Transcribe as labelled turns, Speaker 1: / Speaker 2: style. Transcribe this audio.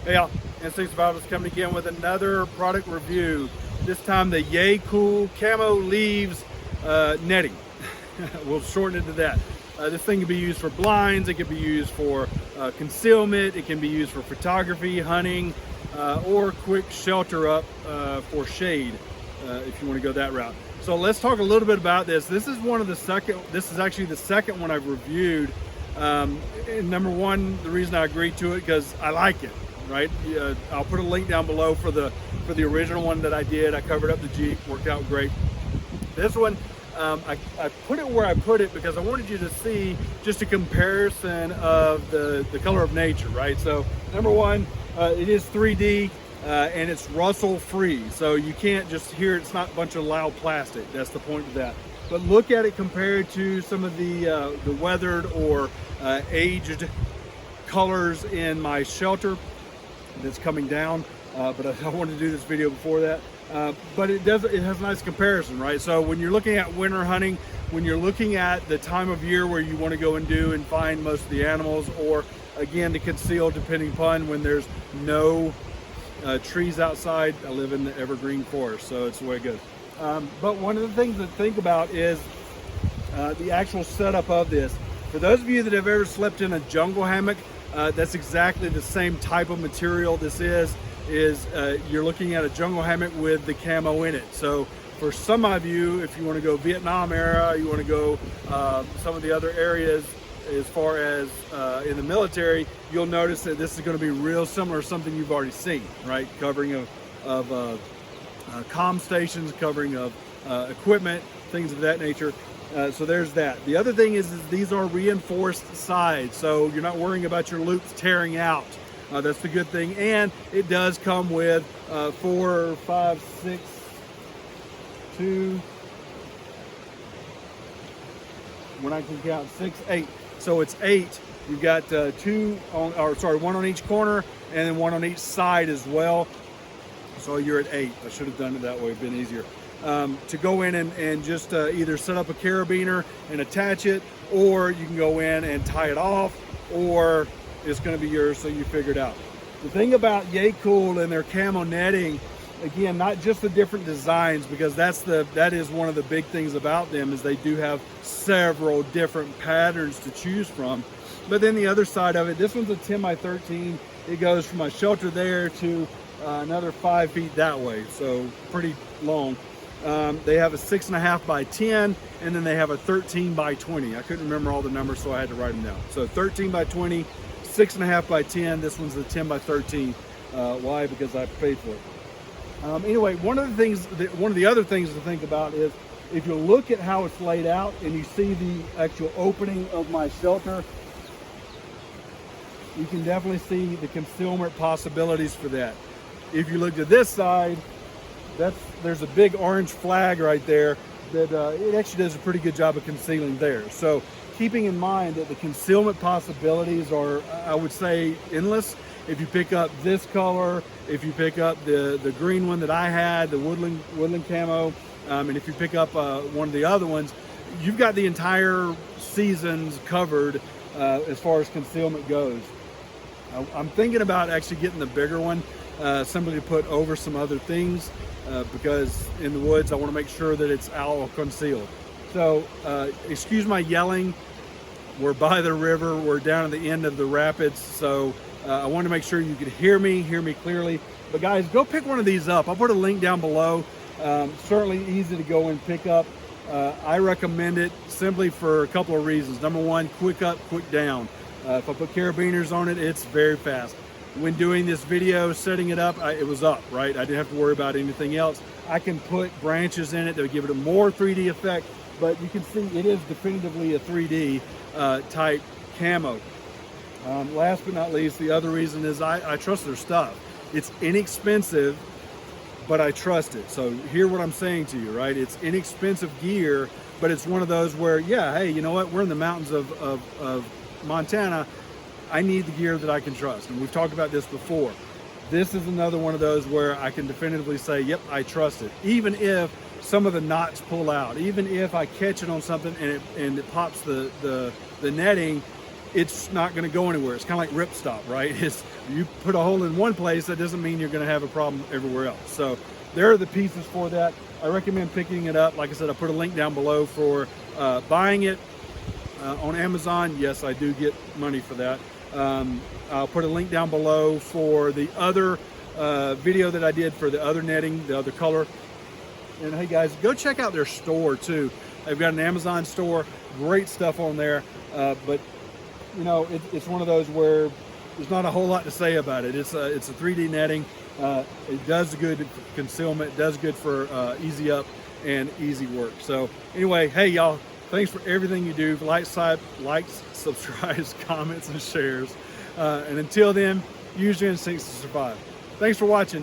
Speaker 1: Hey y'all, Instinct Survival's coming again with another product review. This time the Yeacool Camo Leaves netting. We'll shorten it to that. This thing can be used for blinds, it can be used for concealment, it can be used for photography, hunting, or quick shelter up for shade if you want to go that route. So let's talk a little bit about this. This is actually the second one I've reviewed. And number one, the reason I agreed to it because I like it. Right, I'll put a link down below for the original one that I did. I covered up the Jeep, worked out great. This one, I put it where I put it because I wanted you to see just a comparison of the color of nature, right? So number one, it is 3D and it's rustle free, so you can't just hear it. It's not a bunch of loud plastic. That's the point of that. But look at it compared to some of the weathered or aged colors in my shelter that's coming down, but I wanted to do this video before that. But it has a nice comparison, right? So when you're looking at winter hunting, when you're looking at the time of year where you want to go and do and find most of the animals, or again to conceal depending upon when there's no trees outside. I live in the evergreen forest, so it's the way it goes. But one of the things to think about is the actual setup of this. For those of you that have ever slept in a jungle hammock, that's exactly the same type of material this is you're looking at a jungle hammock with the camo in it. So for some of you, if you want to go Vietnam era, you want to go some of the other areas as far as in the military, you'll notice that this is going to be real similar to something you've already seen, right? Covering of comm stations, covering of equipment, things of that nature. So there's that. The other thing is these are reinforced sides, so you're not worrying about your loops tearing out. That's the good thing. And it does come with 4, 5, 6, 2, when I can count, 6, 8. So it's 8. You've got one on each corner and then one on each side as well. So you're at 8. I should have done it that way, it'd been easier. To go in and just either set up a carabiner and attach it, or you can go in and tie it off, or it's going to be yours, so you figure it out. The thing about Yeacool and their camo netting, again, not just the different designs, because that is one of the big things about them, is they do have several different patterns to choose from. But then the other side of it, this one's a 10 by 13. It goes from my shelter there to another 5 feet that way, so pretty long. They have a 6.5 by 10, and then they have a 13 by 20. I couldn't remember all the numbers, so I had to write them down. So 13 by 20, 6.5 by 10. This one's the 10 by 13. Why? Because I paid for it. Anyway, one of the other things to think about is if you look at how it's laid out and you see the actual opening of my shelter, you can definitely see the concealment possibilities for that. If you look to this side, there's a big orange flag right there that it actually does a pretty good job of concealing there. So keeping in mind that the concealment possibilities are, I would say, endless. If you pick up this color, if you pick up the green one that I had, the woodland camo, and if you pick up one of the other ones, you've got the entire seasons covered as far as concealment goes. I'm thinking about actually getting the bigger one, simply to put over some other things. Because in the woods I want to make sure that it's all concealed. So excuse my yelling. We're by the river, we're down at the end of the rapids, so I want to make sure you could hear me clearly. But guys, go pick one of these up. I'll put a link down below. Certainly easy to go and pick up. I recommend it simply for a couple of reasons. Number one, quick up, quick down. If I put carabiners on it, it's very fast. When doing this video, setting it up, it was up, right? I didn't have to worry about anything else. I can put branches in it that would give it a more 3D effect, but you can see it is definitively a 3D type camo. Last but not least, the other reason is I trust their stuff. It's inexpensive, but I trust it. So hear what I'm saying to you, right? It's inexpensive gear, but it's one of those where, yeah, hey, you know what? We're in the mountains of Montana. I need the gear that I can trust, and we've talked about this before. This is another one of those where I can definitively say, yep, I trust it. Even if some of the knots pull out, even if I catch it on something and it pops the netting, it's not going to go anywhere. It's kind of like ripstop, right? It's, you put a hole in one place, that doesn't mean you're going to have a problem everywhere else. So there are the pieces for that. I recommend picking it up. Like I said, I put a link down below for buying it on Amazon. Yes, I do get money for that. I'll put a link down below for the other video that I did for the other netting, the other color. And hey guys, go check out their store too. They've got an Amazon store, great stuff on there. But you know, it's one of those where there's not a whole lot to say about it. It's a 3D netting. It does good for concealment, it does good for easy up and easy work. So anyway, hey y'all, thanks for everything you do. Likes, subscribes, comments, and shares. And until then, use your instincts to survive. Thanks for watching.